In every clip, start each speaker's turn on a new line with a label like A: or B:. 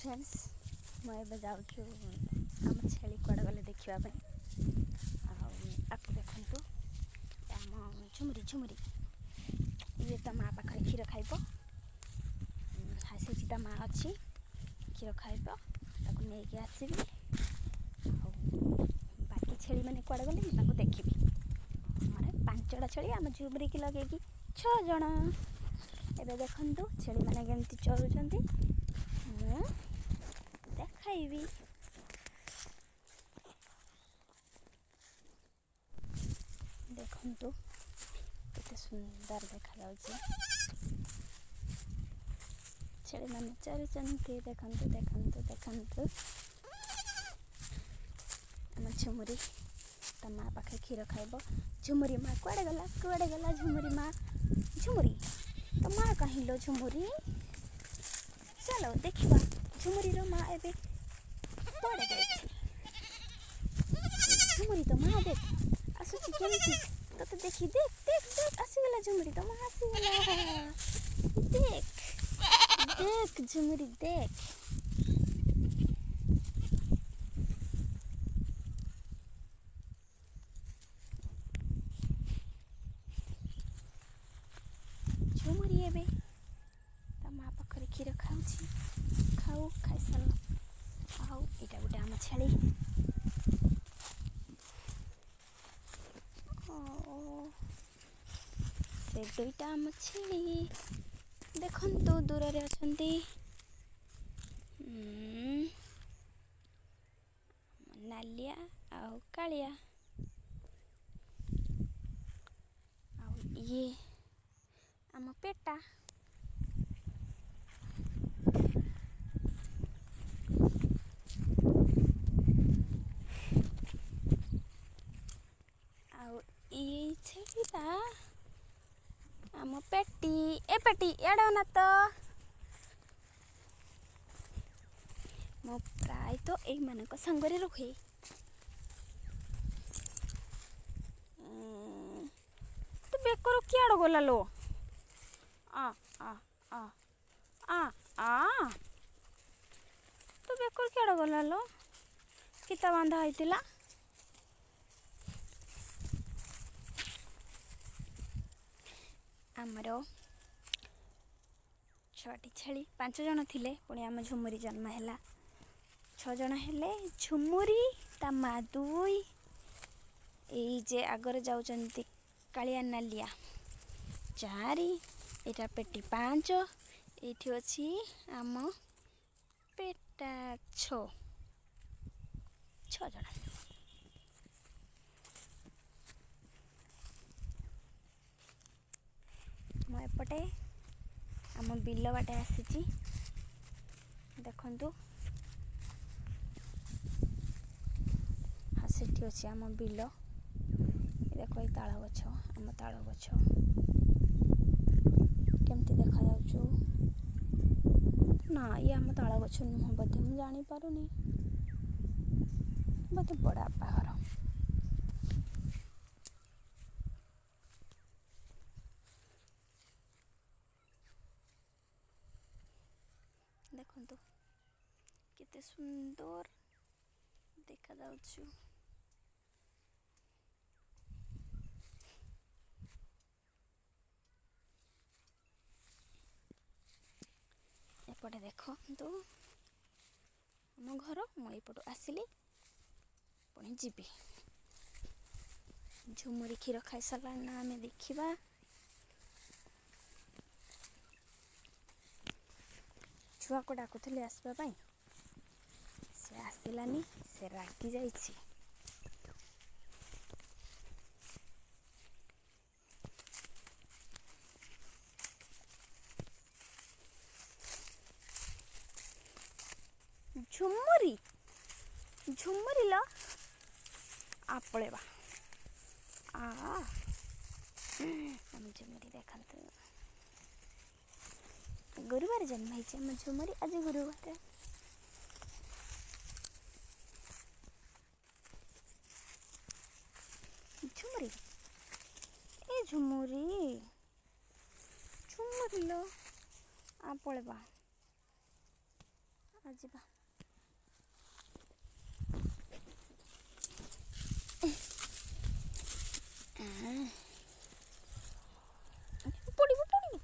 A: Friends मुझे जाऊँ आम छेली कुआड़े गले देखापी आपको देखु आम झुमुरी झुमुरी ये ता माँ पाखे क्षीर खाइब हासी ता माँ अच्छी क्षीर खाइब ताको नहीं आसबि बाकी छेली मैंने कुआड़े गले मुझे देखी माने 5टा छेली आम झुमुरी की लगे 6 जण एबे देखंतु छेली मैंने केमती चरुचंती देखाइबी। देखंतु केते सुंदर देखा जाउची छेली मैंने चरुचंती देखंतु देखंतु देखंतु आम झुमुरी ता माँ पाखे क्षीर खाइब झुमुरी माँ कुआड़े गला झुमुरी माँ झुमुरी तो माँ कहीं लो झुमुरी चलो देखिबा झुमुरी रो माँ एबे कुआड़े गई झुमुरी तो माँ देख आसुची केमती तो देखी देख देख देख आसीगला झुमुरी तो माँ आसीगला देख देख झुमुरी देख झुमुरी एबे ता माँ पाखरे क्षीर खाऊची खाऊ खाई साल आउ इटा गोटे आम छेली से दुईटा आम छेली देखंतु दूर रे अछंती नालिया आउ कालिया आउ ये आम पेटा ये छेलीटा आम पेटी ए पेटी एड़ा ना तो मो प्राय तो एई मानक संगरे रखे तो बेकर किआड़ गला लो आ आ आ आ आ तो बेकर किआड़ गला लो किता बांधा होइतिला आमर 6टी छेली 5 जण थिले पुणी आम झुमुरी जन्म है 6 जण हेले झुमुरी ता माँ 2 जे आगर जाउचंती कालिया नालिया 4 एटा पेटी 5 एठी अछि आम पेटा 6 जण मो एपटे आम बिल बाटे आसी देखंतु हाँ सेठी अच्छी आम बिल देख ये ताल गछ आम ताल गछ केमती देखा जाउछु ना ये आम ताल गछ नुह बोधे मु जानी पारुनी बोधे बड़ा बाहर देखंतु केते सुंदर देखा जाउछु एपटे देखंतु आम घर मु एपटू आसिली पुणी जीवी झुमुरी क्षीर खाई सारा ना आम देखा छुआ को डाकुली आसवाई से आसलानी से रागी जाइछि झुमुरी झुमुरी लो आ पळेबा आम झुमुरी देखंतु गुरुवार जन्म है आम झुमुरी आज गुरुवार झुमुरी ए झुमुरी झुमुरी लो आ पळेबा आज ଯିବା। ପଡ଼ିବୁ ପଡ଼ିବୁ।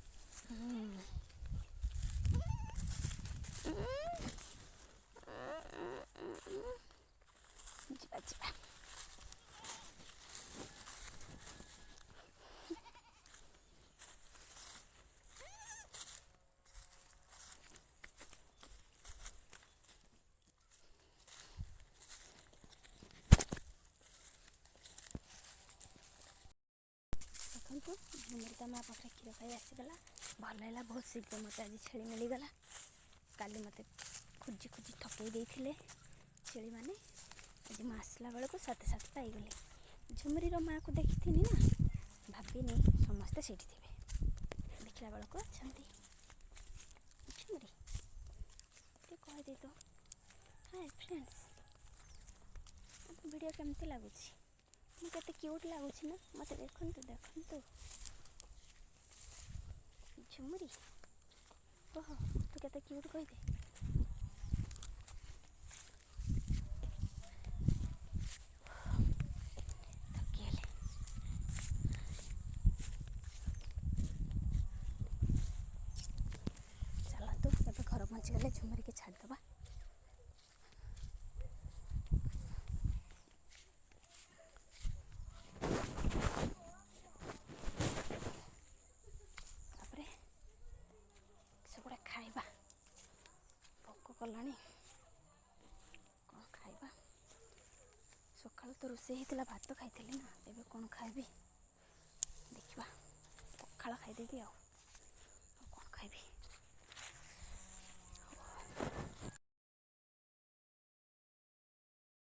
A: ଯିବା ଯିବା। ଦେଖନ୍ତୁ ଝୁମୁରି ତା ମା ପାଖରେ କ୍ଷୀର ଖାଇ ଆସିଗଲା। ଭଲ ହେଲା, ବହୁତ ଶୀଘ୍ର ମୋତେ ଆଜି ଛେଳି ମିଳିଗଲା। କାଲି ମୋତେ ଖୋଜି ଖୋଜି ଠକେଇ ଦେଇଥିଲେ ଛେଳିମାନେ। ଆଜି ମୁଁ ଆସିଲା ବେଳକୁ ସତେ ସତେ ପାଇଗଲି। ଝୁମୁରିର ମାଆକୁ ଦେଖିଥିନି ନା, ଭାବିନି ସମସ୍ତେ ସେଇଠି ଥିବେ। ଦେଖିଲା ବେଳକୁ ଅଛନ୍ତି। ଝୁମୁରି ଟିକେ କହିଦେଇ ତ। ହାଏ ଫ୍ରେଣ୍ଡସ୍, ଭିଡ଼ିଓ କେମିତି ଲାଗୁଛି? ମୁଁ କେତେ କ୍ୟୁଟ୍ ଲାଗୁଛି ନା? ମୋତେ ଦେଖନ୍ତୁ ଦେଖନ୍ତୁ। ଝୁମୁରି ଓହୋ, ତୁ କେତେ କ୍ୟୁଟ୍ କହିଦେ। ଥକିଗଲି। ଚାଲନ୍ତୁ ଏବେ ଘର ପହଞ୍ଚିଗଲେ ଝୁମୁରିକି ଛାଡ଼ିଦେବା। ତାପରେ ସେଗୁଡ଼ା ଖାଇବା। ଭୋକ କଲାଣି, କ'ଣ ଖାଇବା? ସକାଳୁ ତ ରୋଷେଇ ହେଇଥିଲା, ଭାତ ଖାଇଥିଲି ନା। ଏବେ କ'ଣ ଖାଇବି ଦେଖିବା। ପଖାଳ ଖାଇଦେବି ଆଉ।